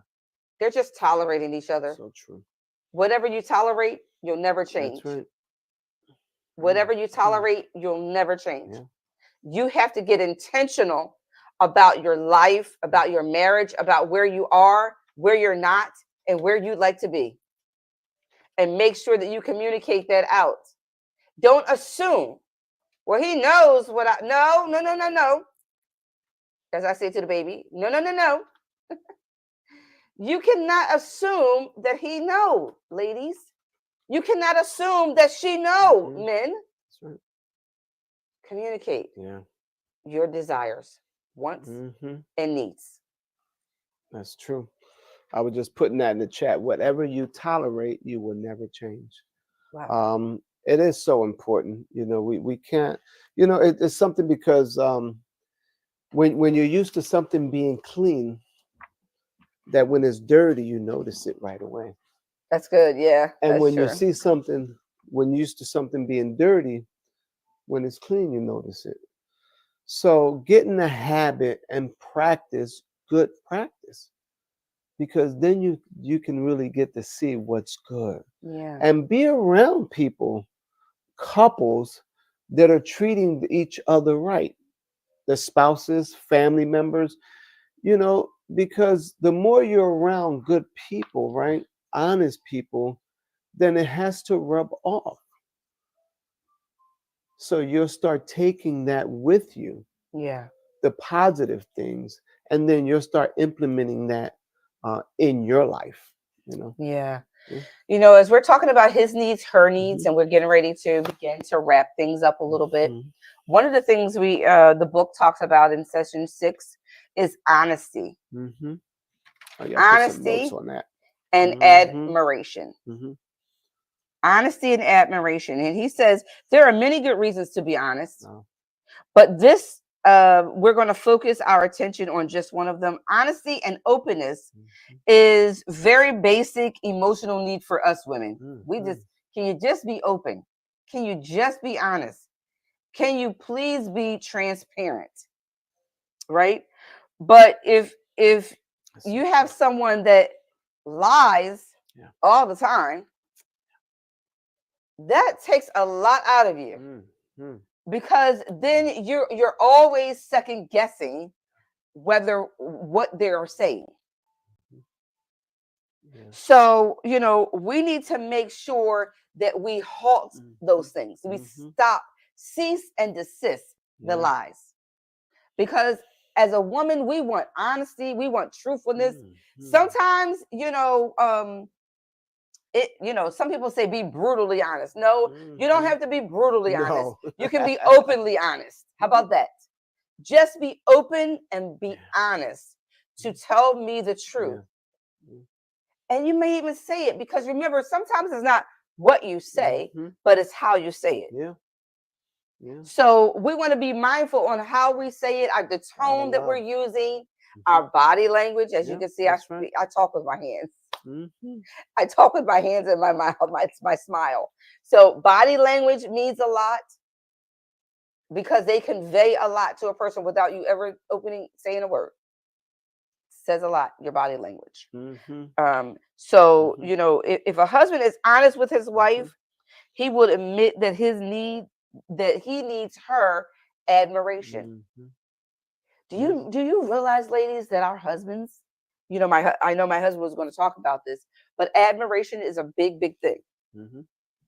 They're just tolerating each other. So true. Whatever you tolerate, you'll never That's change. right. Whatever you Mhm. tolerate, you'll never change. Yeah. You have to get intentional about your life, about your marriage, about where you are, where you're not, and where you'd like to be. And make sure that you communicate that out. Don't assume. Well, he knows what I no, no, no, no, no. As I say to the baby, no, no, no, no. You cannot assume that he knows, ladies. You cannot assume that she know, men. That's right. Communicate your desires, wants, and needs. That's true. I was just putting that in the chat. Whatever you tolerate, you will never change. Wow. It is so important. We can't, it's something because when you're used to something being clean, that when it's dirty, you notice it right away. That's good. Yeah. And that's when true. you see something, when you're used to something being dirty, when it's clean, you notice it. So get in the habit and practice good practice, because then you can really get to see what's good. Yeah. And be around people, couples that are treating each other right, the spouses, family members, because the more you're around good people, right, honest people, then it has to rub off. So you'll start taking that with you, Yeah. the positive things, and then you'll start implementing that in your life. Yeah. Yeah. As we're talking about his needs, her needs, and we're getting ready to begin to wrap things up a little bit. One of the things the book talks about in session 6 is honesty. Oh, yeah, put some Honesty notes on that. and admiration. Honesty and admiration. And he says there are many good reasons to be honest, but this we're going to focus our attention on just one of them. Honesty and openness is very basic emotional need for us women. Can you just be open? Can you just be honest? Can you please be transparent? Right? But if you have someone that lies all the time, that takes a lot out of you. Because then you're always second guessing whether what they're saying. So, we need to make sure that we halt those things. We cease and desist the lies. Because as a woman, we want honesty, we want truthfulness. Sometimes, some people say be brutally honest. No, you don't have to be brutally honest. You can be openly honest. How about that? Just be open and be honest to tell me the truth. And you may even say it, because remember, sometimes it's not what you say, but it's how you say it. So we want to be mindful on how we say it, the tone that we're using, our body language. As you can see, I talk with my hands. I talk with my hands and my mouth, my smile. So body language means a lot, because they convey a lot to a person without you ever saying a word. Says a lot, your body language. So if a husband is honest with his wife, he would admit that he needs her admiration. Do you realize, ladies, that our husbands, I know my husband was going to talk about this, but admiration is a big thing.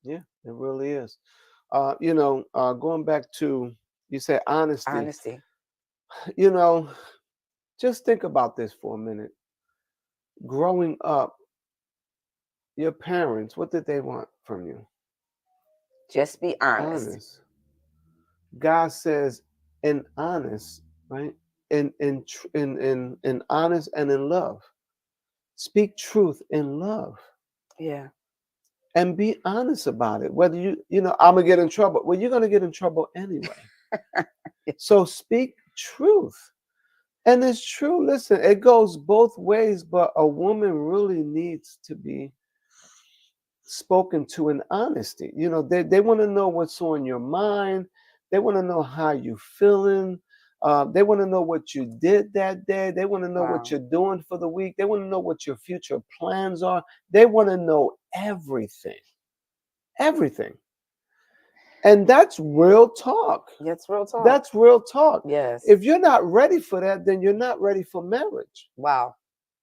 Yeah, it really is. Going back to, you say honesty. Just think about this for a minute. Growing up, your parents, what did they want from you? Just be honest. God says, in honest, right? In honest and in love. Speak truth in love. Yeah. And be honest about it. Whether I'm gonna get in trouble. Well, you're gonna get in trouble anyway. So speak truth. And it's true. Listen, it goes both ways, but a woman really needs to be spoken to in honesty. They want to know what's on your mind. They want to know how you're feeling. They want to know what you did that day. They want to know what you're doing for the week. They want to know what your future plans are. They want to know everything. Everything. And that's real talk. That's real talk. That's real talk. Yes. If you're not ready for that, then you're not ready for marriage. Wow.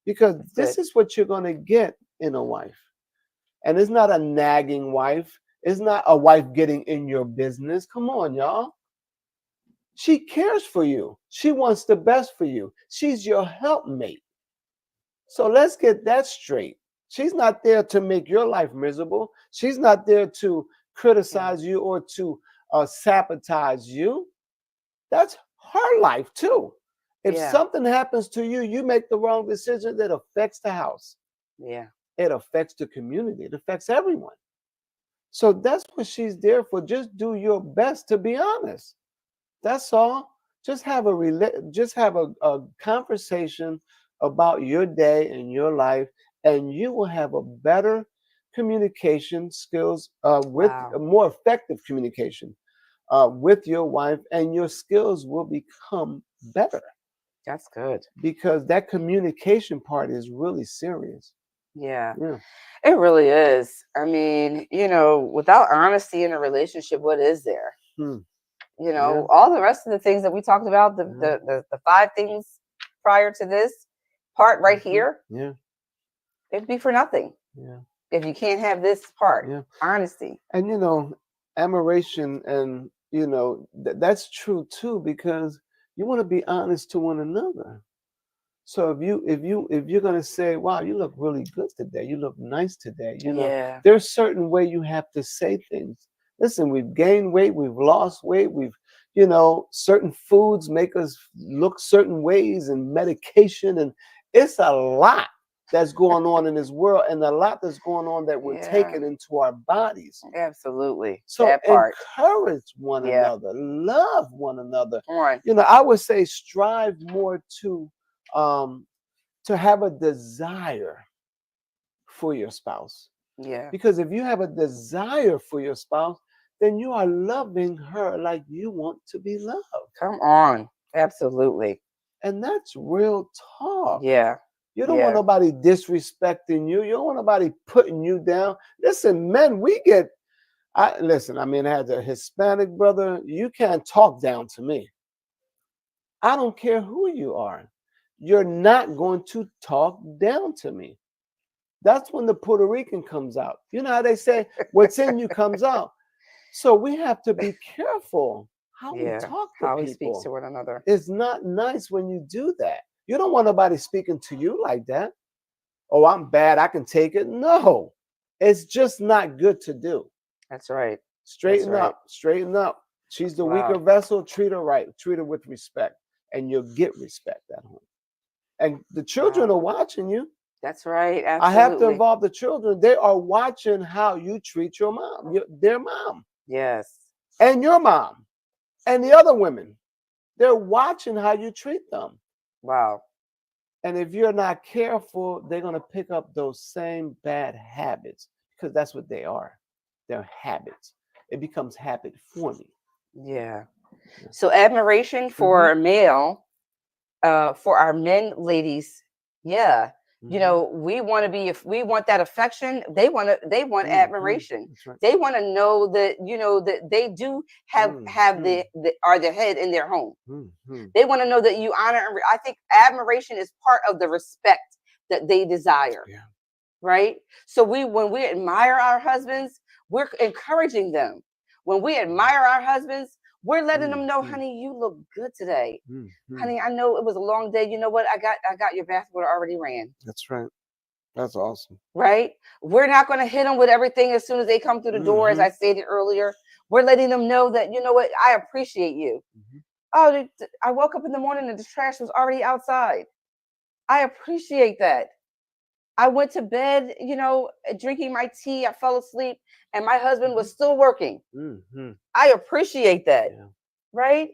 Because That's this good. is what you're going to get in a wife. And it's not a nagging wife. It's not a wife getting in your business. Come on, y'all. She cares for you. She wants the best for you. She's your helpmate. So let's get that straight. She's not there to make your life miserable. She's not there to criticize you or to sabotage you. That's her life too. If Yeah. something happens to you, you make the wrong decision, that affects the house. Yeah. It affects the community. It affects everyone. So that's what she's there for. Just do your best, to be honest. That's all. Just have a conversation about your day and your life, and you will have a better communication skills with Wow. a more effective communication with your wife, and your skills will become better That's good. because that communication part is really serious. Yeah. Yeah. It really is. I mean, without honesty in a relationship, what is there? Hmm. You all the rest of the things that we talked about, the Yeah. the 5 things prior to this part right here, Yeah. it'd be for nothing Yeah. if you can't have this part, Yeah. honesty. And admiration, and that's true too, because you want to be honest to one another. So if you're gonna say, "Wow, you look really good today. You look nice today," Yeah. there's certain way you have to say things. Listen, we've gained weight, we've lost weight, certain foods make us look certain ways, and medication, and it's a lot that's going on in this world, and a lot that's going on that we're Yeah. taking into our bodies. Absolutely. So That part. encourage one Yeah. another, love one another. Come on. I would say strive more um, to have a desire for your spouse. Yeah. Because if you have a desire for your spouse, then you are loving her like you want to be loved. Come on. Absolutely. And that's real talk. Yeah. You don't want nobody disrespecting you. You don't want nobody putting you down. Listen, men, I had a Hispanic brother. You can't talk down to me. I don't care who you are. You're not going to talk down to me. That's when the Puerto Rican comes out. You know how they say, what's in you comes out. So we have to be careful how we talk to how people. we speak to one another. It's not nice when you do that. You don't want nobody speaking to you like that. Oh, I'm bad, I can take it. No, it's just not good to do. That's right. Straighten up. She's the weaker vessel. Treat her right. Treat her with respect, and you'll get respect at home. And the children are watching you. That's right. Absolutely. I have to involve the children. They are watching how you treat your mom, their mom. Yes. And your mom. And the other women. They're watching how you treat them. Wow. And if you're not careful, they're going to pick up those same bad habits, because that's what they are. They're habits. It becomes habit forming. Yeah. So admiration for a male, for our men, ladies. Yeah. We want to be, if we want that affection, they want admiration. Right. They want to know that, that they do have are the head in their home. They want to know that you honor. And I think admiration is part of the respect that they desire. Yeah. Right. So when we admire our husbands, we're encouraging them. When we admire our husbands, we're letting them know, honey, you look good today. Honey, I know it was a long day. You know what? I got your bath water already ran. That's right. That's awesome. Right? We're not going to hit them with everything as soon as they come through the door, as I stated earlier. We're letting them know that, you know what? I appreciate you. Oh, I woke up in the morning and the trash was already outside. I appreciate that. I went to bed, drinking my tea. I fell asleep and my husband was still working. I appreciate that. Yeah. Right?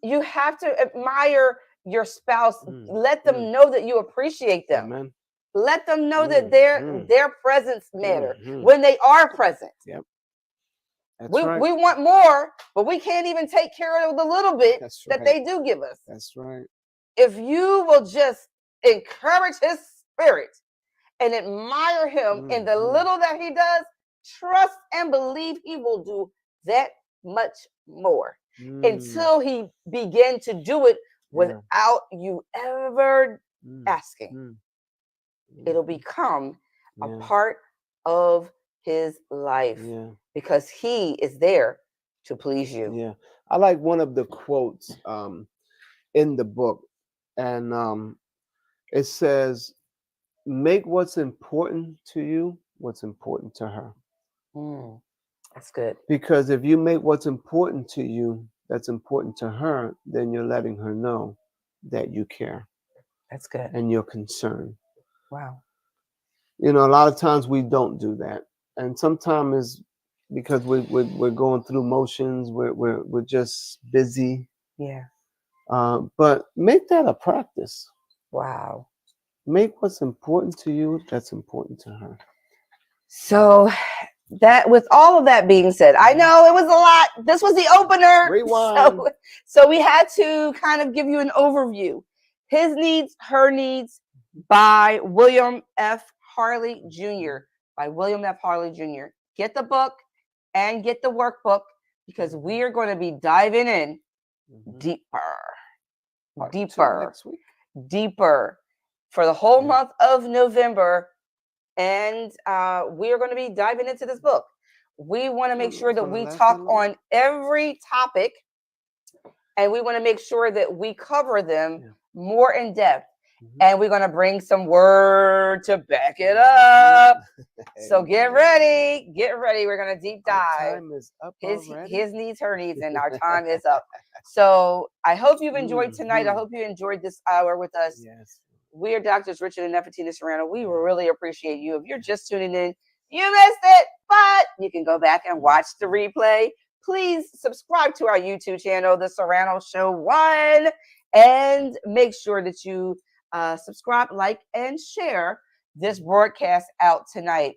You have to admire your spouse. Let them know that you appreciate them. Amen. Let them know that their presence matter when they are present. Yep. We want more, but we can't even take care of the little bit that they do give us. That's right. If you will just encourage his spirit and admire him in the little that he does, trust and believe he will do that much more Mm, until he began to do it yeah. without you ever Mm, asking. mm, It'll mhm. become a Yeah. part of his life Yeah. because he is there to please you. Yeah. I like one of the quotes in the book, and it says, "Make what's important to you what's important to her." Mm, that's good. Because if you make what's important to you that's important to her, then you're letting her know that you care That's good. and you're concerned. Wow. You know, a lot of times we don't do that, and sometimes it's because we're going through motions. We're just busy. Yeah. But make that a practice. Wow. Make what's important to you that's important to her. So that with all of that being said, I know it was a lot. This was the opener. Rewind. So we had to kind of give you an overview. His Needs, Her Needs by William F. Harley Jr. By William F. Harley Jr. Get the book and get the workbook because we are going to be diving in deeper, Part two deeper, next week. deeper for the whole Yeah. month of November. And we are going to be diving into this book. We want to make sure that we talk on every topic, and we want to make sure that we cover them more in depth. And we're going to bring some word to back it up. So get ready. Get ready. We're going to deep dive. Our time is up already. His needs, her needs, and our time is up. So I hope you've enjoyed tonight. I hope you enjoyed this hour with us. Yes. We are Doctors Richard and Nephetina Serrano. We really appreciate you. If you're just tuning in, you missed it, but you can go back and watch the replay. Please subscribe to our YouTube channel, The Serrano Show 1, and make sure that you subscribe, like, and share this broadcast out tonight.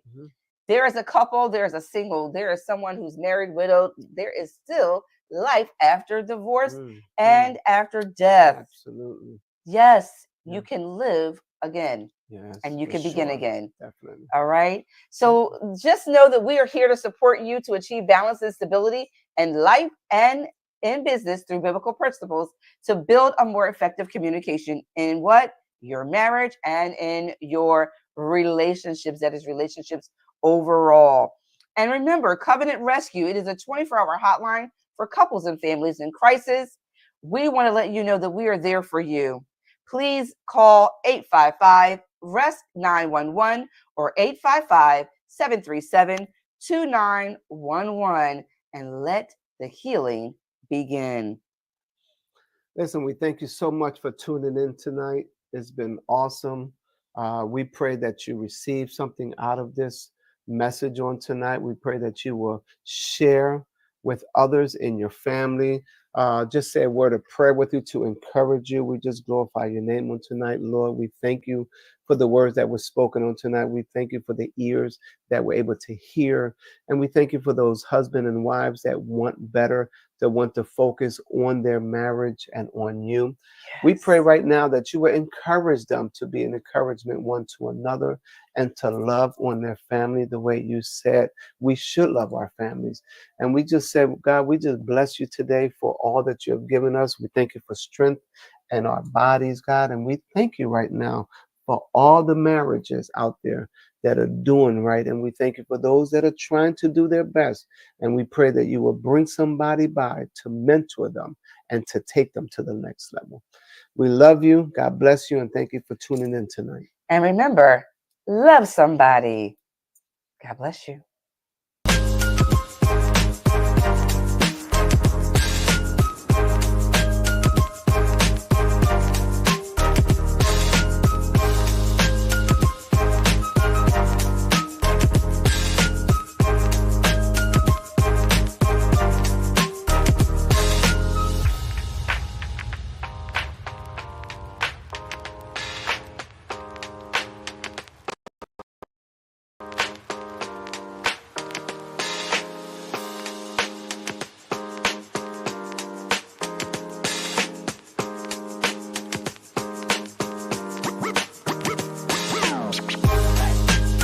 There is a couple, there is a single, there is someone who's married, widowed. There is still life after divorce and after death. Absolutely. Yes, you can live again. Yes, and you can begin again. Definitely. All right. So just know that we are here to support you to achieve balance and stability in life and in business through biblical principles to build a more effective communication in what? Your marriage and in your relationships. That is relationships overall. And remember, Covenant Rescue, it is a 24-hour hotline for couples and families in crisis. We want to let you know that we are there for you. Please call 855-REST-911 or 855-737-2911 and let the healing begin. Listen, we thank you so much for tuning in tonight. It's been awesome. We pray that you receive something out of this message on tonight. We pray that you will share with others in your family. Just say a word of prayer with you to encourage you. We just glorify your name on tonight, Lord. We thank you for the words that were spoken on tonight. We thank you for the ears that were able to hear. And we thank you for those husbands and wives that want better, that want to focus on their marriage and on you. Yes. We pray right now that you will encourage them to be an encouragement one to another and to love on their family the way you said we should love our families. And we just said, God, we just bless you today for all that you have given us. We thank you for strength in our bodies, God. And we thank you right now for all the marriages out there that are doing right. And we thank you for those that are trying to do their best. And we pray that you will bring somebody by to mentor them and to take them to the next level. We love you. God bless you. And thank you for tuning in tonight. And remember, love somebody. God bless you.